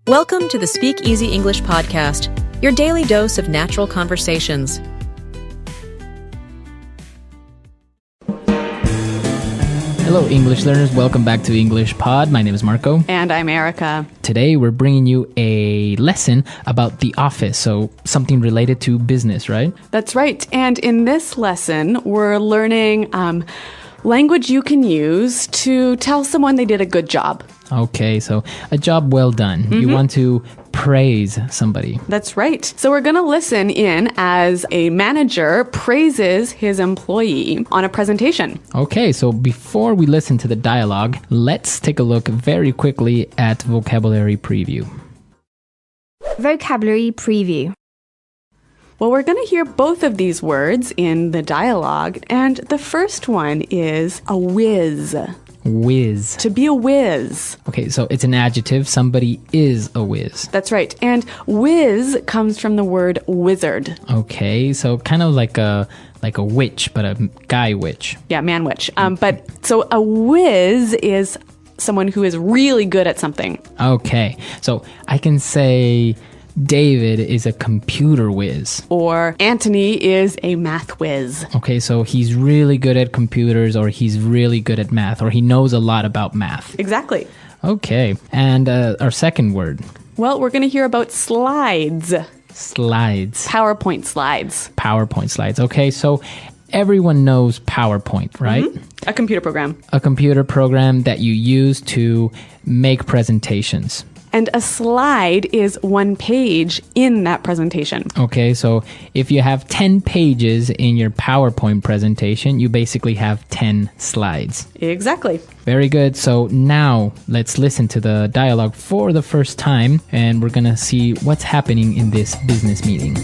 Welcome to the SpeakEasy English podcast, your daily dose of natural conversations. Hello, English learners. Welcome back to English Pod. My name is Marco. And I'm Erica. Today, we're bringing you a lesson about the office, so something related to business, right? That's right. And in this lesson, we're learning language you can use to tell someone they did a good job. Okay, so a job well done. You want to praise somebody. That's right. So we're going to listen in as a manager praises his employee on a presentation. Okay, so before we listen to the dialogue, let's take a look very quickly at vocabulary preview. Vocabulary preview. Well, we're going to hear both of these words in the dialogue, and the first one is a whiz. Whiz. To be a whiz. Okay, so it's an adjective. Somebody is a whiz. That's right. And whiz comes from the word wizard. Okay, so kind of like a witch, but a guy witch. Yeah, man witch. But so a whiz is someone who is really good at something. Okay, so I can say David is a computer whiz. Or Anthony is a math whiz. Okay, so he's really good at computers, or he's really good at math, or he knows a lot about math. Exactly. Okay, and our second word. Well, we're going to hear about slides. Slides. PowerPoint slides. PowerPoint slides. Okay, so everyone knows PowerPoint, right? A computer program. A computer program that you use to make presentations. And a slide is one page in that presentation. Okay, so if you have 10 pages in your PowerPoint presentation, you basically have 10 slides. Exactly. Very good. So now let's listen to the dialogue for the first time, and we're going to see what's happening in this business meeting.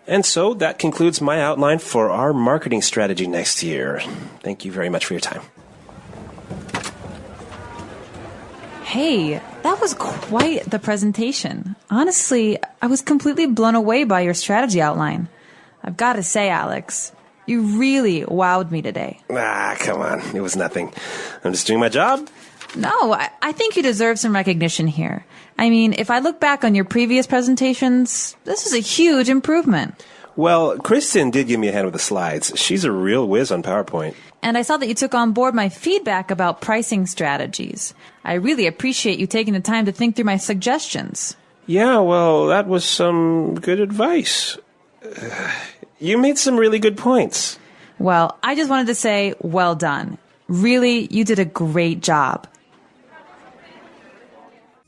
And so that concludes my outline for our marketing strategy next year. Thank you very much for your time. Hey, that was quite the presentation. Honestly, I was completely blown away by your strategy outline. I've got to say, Alex, you really wowed me today. Come on. It was nothing. I'm just doing my job. No, I think you deserve some recognition here. I mean, if I look back on your previous presentations, this is a huge improvement. Well, Kristen did give me a hand with the slides. She's a real whiz on PowerPoint. And I saw that you took on board my feedback about pricing strategies. I really appreciate you taking the time to think through my suggestions. Yeah, well, that was some good advice. You made some really good points. Well, I just wanted to say, well done. Really, you did a great job.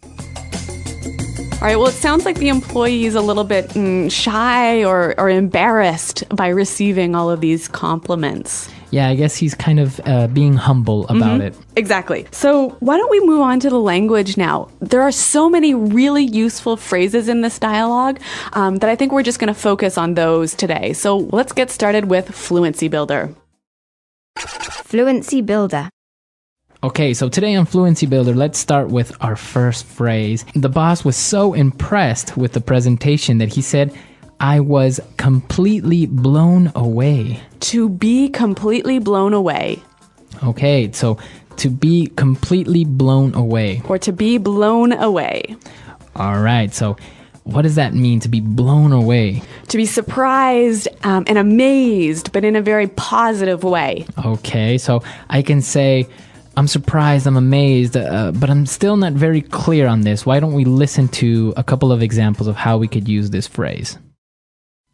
All right, well, it sounds like the employee is a little bit shy or embarrassed by receiving all of these compliments. Yeah, I guess he's kind of being humble about it. Exactly. So why don't we move on to the language now? There are so many really useful phrases in this dialogue that I think we're just going to focus on those today. So let's get started with Fluency Builder. Fluency Builder. Okay, so today on Fluency Builder, let's start with our first phrase. The boss was so impressed with the presentation that he said, I was completely blown away. To be completely blown away. Okay, so to be completely blown away. Or to be blown away. All right, so what does that mean, to be blown away? To be surprised and amazed, but in a very positive way. Okay, so I can say, I'm surprised, I'm amazed, but I'm still not very clear on this. Why don't we listen to a couple of examples of how we could use this phrase?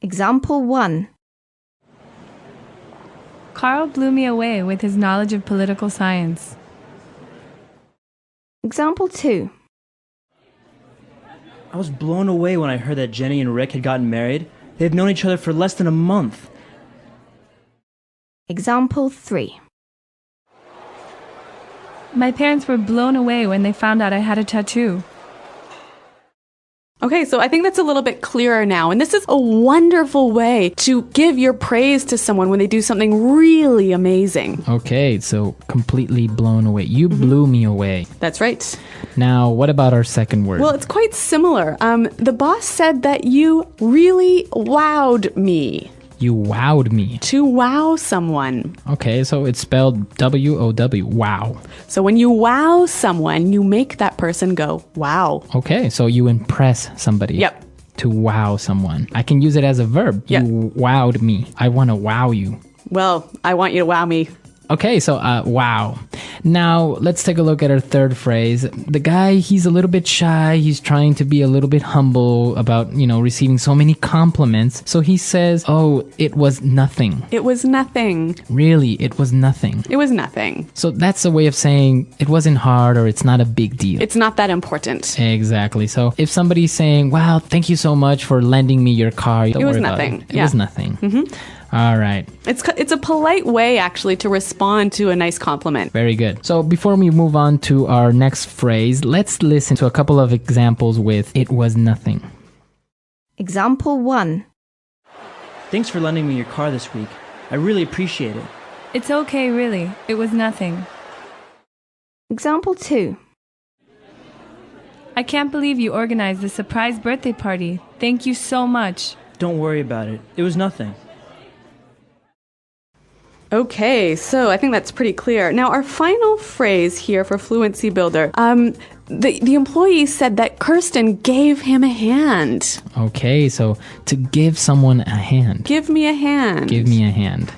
Example 1. Carl blew me away with his knowledge of political science. Example 2. I was blown away when I heard that Jenny and Rick had gotten married. They've known each other for less than a month. Example 3. My parents were blown away when they found out I had a tattoo. Okay, so I think that's a little bit clearer now. And this is a wonderful way to give your praise to someone when they do something really amazing. Okay, so completely blown away. You blew me away. That's right. Now, what about our second word? Well, it's quite similar. The boss said that you really wowed me. You wowed me. To wow someone. Okay, so it's spelled W-O-W. Wow. So when you wow someone, you make that person go, wow. Okay, so you impress somebody. Yep. To wow someone. I can use it as a verb. Yep. You wowed me. I want to wow you. Well, I want you to wow me. Okay, so wow. Now, let's take a look at our third phrase. The guy, he's a little bit shy. He's trying to be a little bit humble about, receiving so many compliments. So he says, oh, it was nothing. It was nothing. Really, it was nothing. It was nothing. So that's a way of saying it wasn't hard or it's not a big deal. It's not that important. Exactly. So if somebody's saying, wow, thank you so much for lending me your car. Don't It was worry about nothing. It was nothing. Mm-hmm. All right. It's a polite way, actually, to respond to a nice compliment. Very good. So before we move on to our next phrase, let's listen to a couple of examples with it was nothing. Example 1. Thanks for lending me your car this week. I really appreciate it. It's okay, really. It was nothing. Example 2. I can't believe you organized this surprise birthday party. Thank you so much. Don't worry about it. It was nothing. Okay, so I think that's pretty clear. Now, our final phrase here for Fluency Builder, the employee said that Kirsten gave him a hand. Okay, so to give someone a hand. Give me a hand. Give me a hand.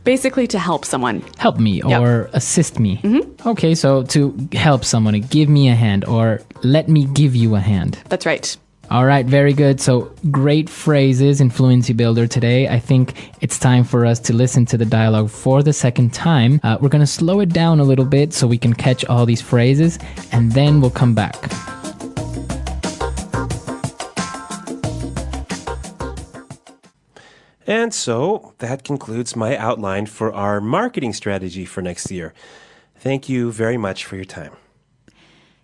Basically to help someone. Help me or assist me. Mm-hmm. Okay, so to help someone, give me a hand or let me give you a hand. That's right. All right, very good. So great phrases in Fluency Builder today. I think it's time for us to listen to the dialogue for the second time. We're going to slow it down a little bit so we can catch all these phrases, and then we'll come back. And so that concludes my outline for our marketing strategy for next year. Thank you very much for your time.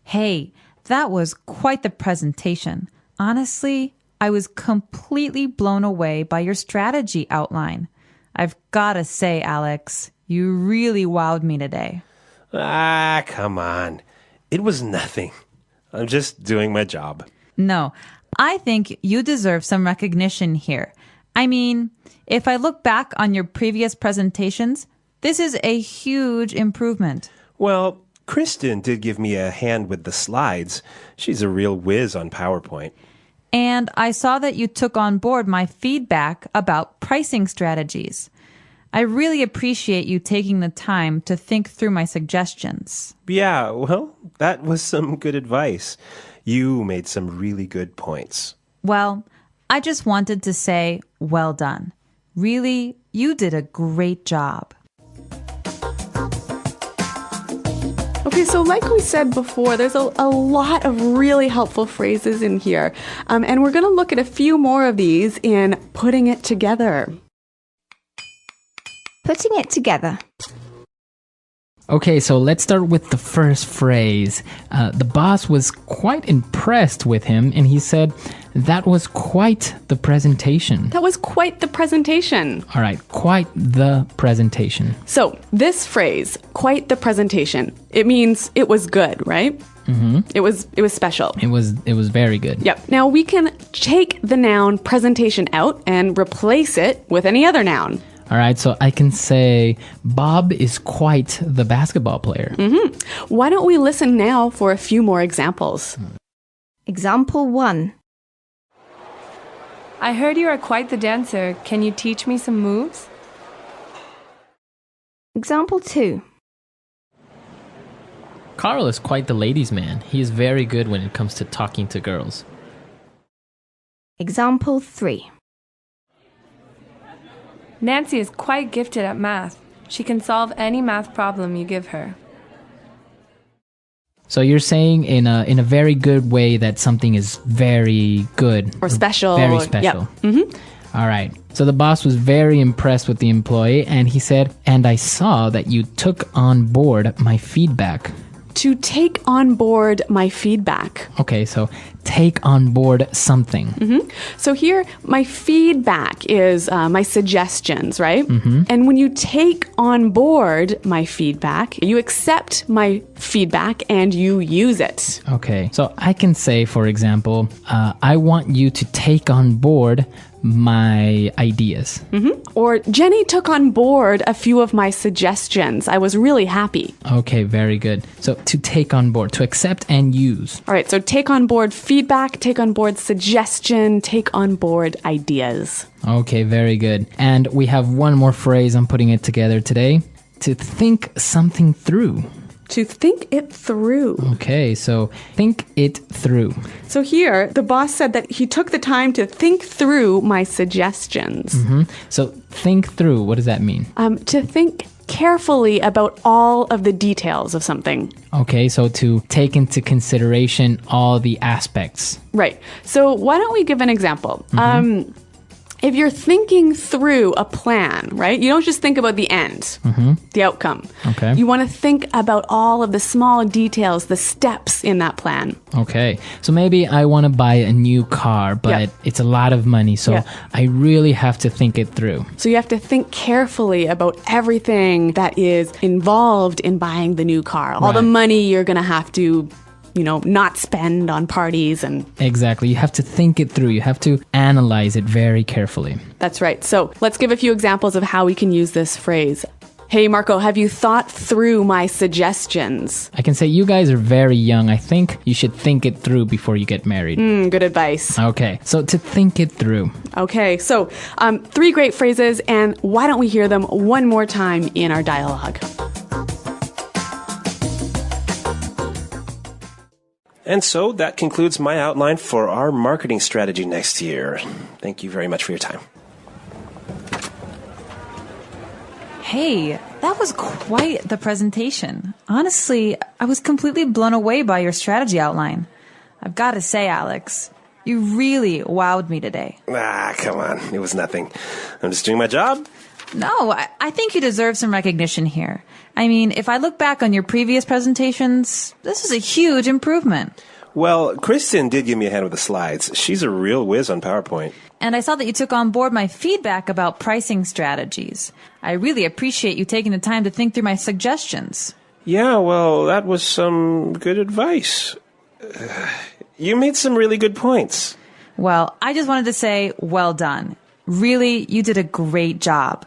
Hey, that was quite the presentation. Honestly, I was completely blown away by your strategy outline. I've got to say, Alex, you really wowed me today. Ah, come on. It was nothing. I'm just doing my job. No, I think you deserve some recognition here. I mean, if I look back on your previous presentations, this is a huge improvement. Well, Kristen did give me a hand with the slides. She's a real whiz on PowerPoint. And I saw that you took on board my feedback about pricing strategies. I really appreciate you taking the time to think through my suggestions. Yeah, well, that was some good advice. You made some really good points. Well, I just wanted to say, well done. Really, you did a great job. Okay, so like we said before, there's a lot of really helpful phrases in here. And we're going to look at a few more of these in putting it together. Putting it together. Okay, so let's start with the first phrase. The boss was quite impressed with him, and he said, that was quite the presentation. That was quite the presentation. All right, quite the presentation. So this phrase, quite the presentation, it means it was good, right? Mm-hmm. It was special. It was very good. Yep. Now we can take the noun presentation out and replace it with any other noun. All right, so I can say Bob is quite the basketball player. Mm-hmm. Why don't we listen now for a few more examples? Example 1. I heard you are quite the dancer. Can you teach me some moves? Example 2. Carl is quite the ladies' man. He is very good when it comes to talking to girls. Example 3. Nancy is quite gifted at math. She can solve any math problem you give her. So you're saying in a very good way that something is very good. Or special. Very special. Yep. Mm-hmm. All right. So the boss was very impressed with the employee, and he said, and I saw that you took on board my feedback. To take on board my feedback. Okay, so take on board something. Mm-hmm. So here, my feedback is my suggestions, right? Mm-hmm. And when you take on board my feedback, you accept my feedback and you use it. Okay, so I can say, for example, I want you to take on board my ideas. Or Jenny took on board a few of my suggestions. I was really happy. Okay, very good. So to take on board, to accept and use. All right, so take on board feedback, take on board suggestion, take on board ideas. Okay, very good. And we have one more phrase. I'm putting it together today. To think something through. To think it through. Okay, so think it through. So here, the boss said that he took the time to think through my suggestions. So think through, what does that mean? To think carefully about all of the details of something. Okay, so to take into consideration all the aspects. Right. So why don't we give an example? If you're thinking through a plan, right, you don't just think about the end, the outcome. Okay. You want to think about all of the small details, the steps in that plan. Okay, so maybe I want to buy a new car, but it's a lot of money, so I really have to think it through. So you have to think carefully about everything that is involved in buying the new car. All the money you're going to have to not spend on parties and... Exactly. You have to think it through. You have to analyze it very carefully. That's right. So let's give a few examples of how we can use this phrase. Hey, Marco, have you thought through my suggestions? I can say you guys are very young. I think you should think it through before you get married. Good advice. Okay, so to think it through. Okay, so 3 great phrases, and why don't we hear them one more time in our dialogue? And so that concludes my outline for our marketing strategy next year. Thank you very much for your time. Hey, that was quite the presentation. Honestly, I was completely blown away by your strategy outline. I've got to say, Alex, you really wowed me today. Come on. It was nothing. I'm just doing my job. No, I think you deserve some recognition here. I mean, if I look back on your previous presentations, this is a huge improvement. Well, Kristen did give me a hand with the slides. She's a real whiz on PowerPoint. And I saw that you took on board my feedback about pricing strategies. I really appreciate you taking the time to think through my suggestions. Yeah, well, that was some good advice. You made some really good points. Well, I just wanted to say, well done. Really, you did a great job.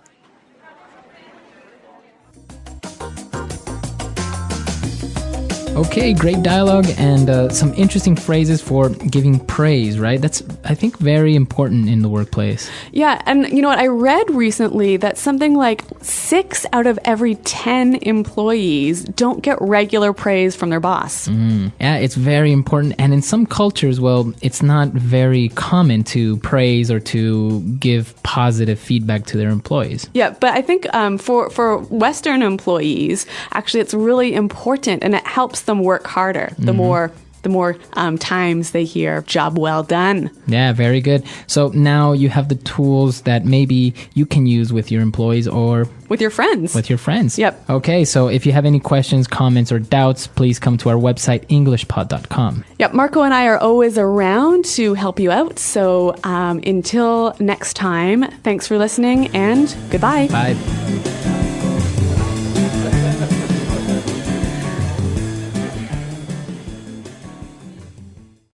Okay, great dialogue and some interesting phrases for giving praise, right? That's, I think, very important in the workplace. Yeah, and you know what? I read recently that something like 6 out of every 10 employees don't get regular praise from their boss. Yeah, it's very important. And in some cultures, well, it's not very common to praise or to give positive feedback to their employees. Yeah, but I think for Western employees, actually, it's really important, and it helps them work harder. The more times they hear "job well done." Yeah, very good. So now you have the tools that maybe you can use with your employees or with your friends. Yep. Okay, so if you have any questions, comments, or doubts, please come to our website, EnglishPod.com. Yep, Marco and I are always around to help you out. So until next time, thanks for listening and goodbye. Bye.